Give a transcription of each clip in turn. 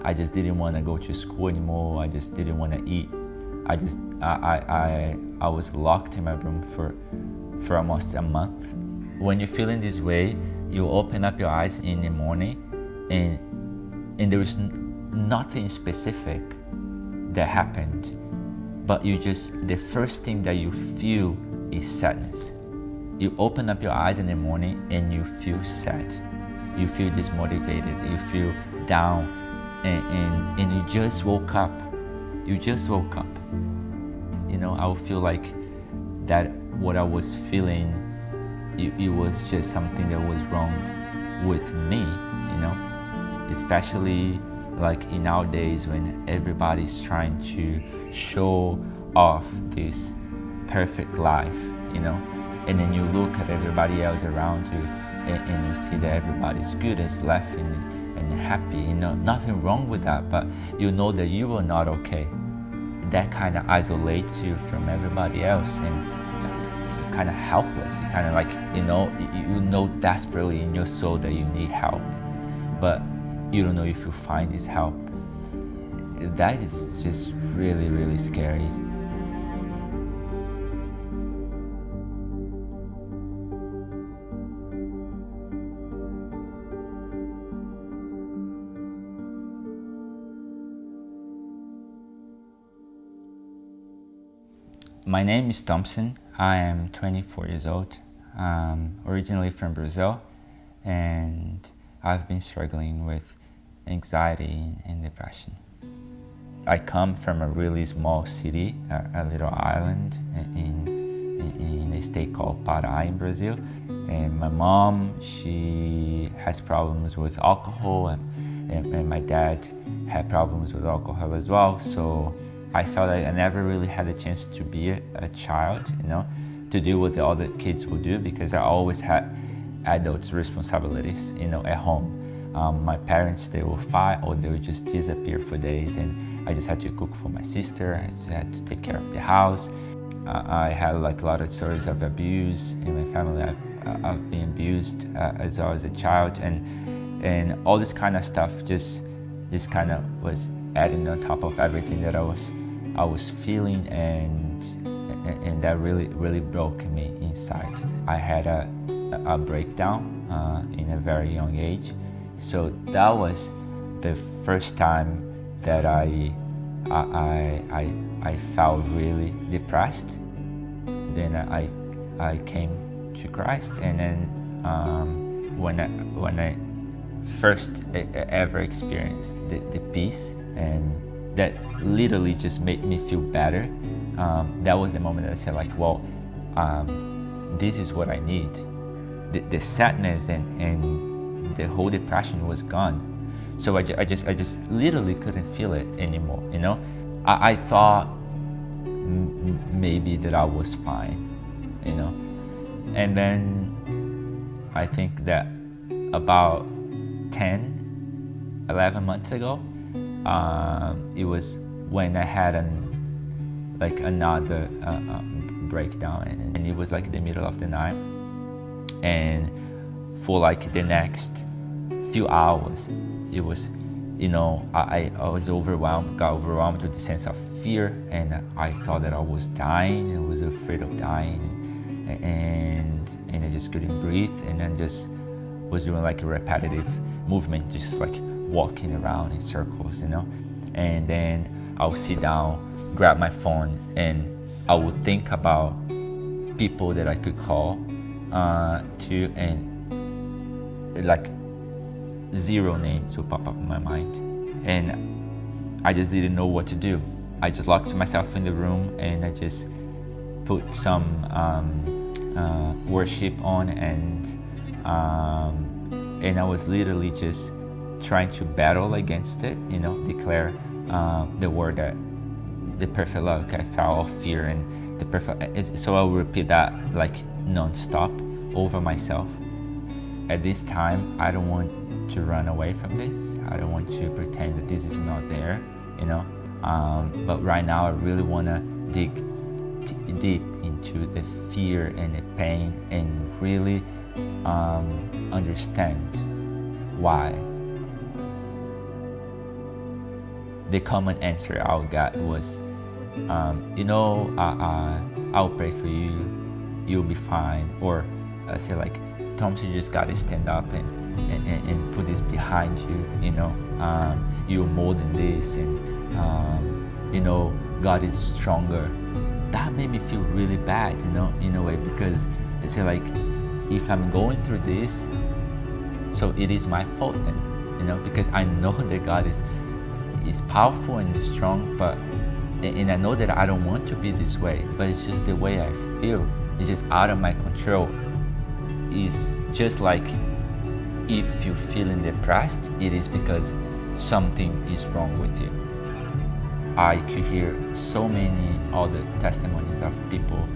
I just didn't want to go to school anymore. I just didn't want to eat. I was locked in my room for almost a month. When you're feeling this way, you open up your eyes in the morning, and there is nothing specific that happened, but the first thing that you feel is sadness. You open up your eyes in the morning and you feel sad. You feel dismotivated, you feel down, and you just woke up. You just woke up. I would feel like that what I was feeling, it was just something that was wrong with me, especially like in nowadays when everybody's trying to show off this perfect life, and then you look at everybody else around you and you see that everybody's good and laughing and happy, nothing wrong with that, but you know that you are not okay. That kind of isolates you from everybody else, and you're kind of helpless. You kind of like, you know desperately in your soul that you need help, but you don't know if you'll find this help. That is just really, really scary. My name is Thompson. I am 24 years old, originally from Brazil, and I've been struggling with anxiety and depression. I come from a really small city, a little island in a state called Pará in Brazil, and my mom, she has problems with alcohol, and my dad had problems with alcohol as well, so I felt like I never really had a chance to be a child, to do what the other kids would do, because I always had adults' responsibilities, at home. My parents, they will fight or they would just disappear for days, and I just had to cook for my sister. I just had to take care of the house. I had like a lot of stories of abuse in my family. I've been abused as well as a child, and all this kind of stuff just kind of was adding on top of everything that I was feeling, and that really broke me inside. I had a breakdown in a very young age, so that was the first time that I felt really depressed. Then I came to Christ, and then when I first ever experienced the peace, and that literally just made me feel better. That was the moment that I said, like, well, this is what I need. The sadness and the whole depression was gone. So I just literally couldn't feel it anymore. I thought maybe that I was fine, and then I think that about 11 months ago, it was when I had another breakdown, and it was like the middle of the night, and for like the next few hours, it was, I was got overwhelmed with the sense of fear, and I thought that I was dying. I was afraid of dying, and I just couldn't breathe, and then just was doing like a repetitive movement, just like walking around in circles, and then I would sit down, grab my phone, and I would think about people that I could call to, and like zero names would pop up in my mind, and I just didn't know what to do. I just locked myself in the room, and I just put some worship on, and I was literally just trying to battle against it, declare the word that the perfect love casts out all fear, and the perfect. So I will repeat that like non-stop over myself. At this time, I don't want to run away from this. I don't want to pretend that this is not there, but right now I really want to dig deep into the fear and the pain, and really understand why. the common answer I got was, I'll pray for you, you'll be fine. Or I say like, Thompson, you just gotta stand up and put this behind you, you're more than this, and God is stronger. That made me feel really bad, in a way, because I say like, if I'm going through this, so it is my fault then, because I know that God is powerful and is strong, and I know that I don't want to be this way, but it's just the way I feel. It's just out of my control. It's just like, if you're feeling depressed, it is because something is wrong with you. I could hear so many other testimonies of people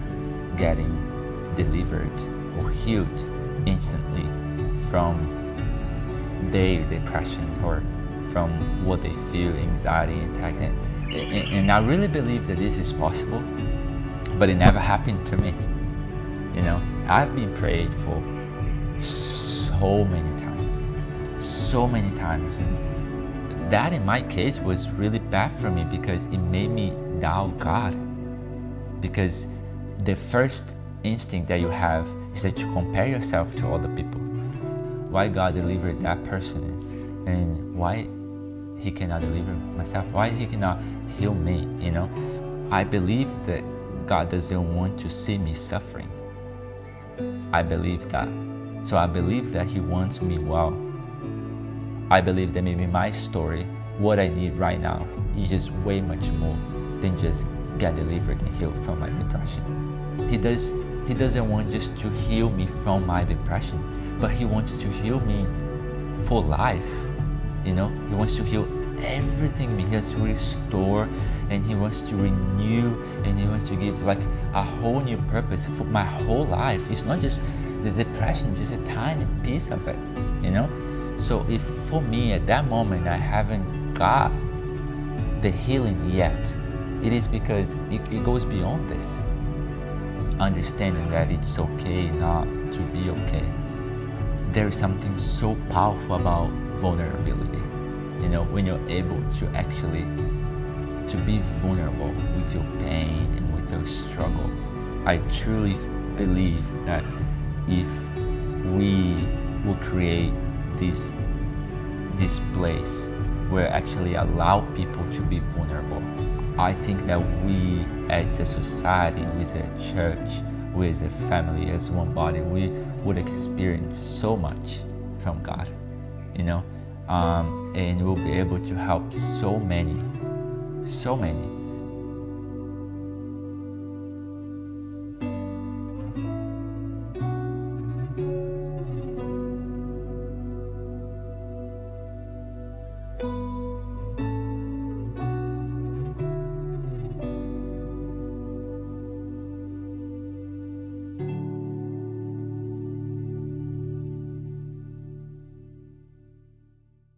getting delivered or healed instantly from their depression or from what they feel, anxiety, attack. And I really believe that this is possible, but it never happened to me. I've been prayed for so many times, and that in my case was really bad for me, because it made me doubt God. Because the first instinct that you have is that you compare yourself to other people. Why God delivered that person, and why He cannot deliver myself? Why He cannot heal me? I believe that God doesn't want to see me suffering. I believe that. So I believe that He wants me well. I believe that maybe my story, what I need right now, is just way much more than just get delivered and healed from my depression. He doesn't want just to heal me from my depression, but He wants to heal me for life. He wants to heal everything in me. He wants to restore, and He wants to renew, and He wants to give like a whole new purpose for my whole life. It's not just the depression, just a tiny piece of it, So if for me at that moment I haven't got the healing yet, it is because it goes beyond this. Understanding that it's okay not to be okay. There is something so powerful about vulnerability. When you're able to actually to be vulnerable with your pain and with your struggle. I truly believe that if we will create this place where actually allow people to be vulnerable, I think that we as a society, as a church, we as a family, as one body, we would experience so much from God, and we'll be able to help so many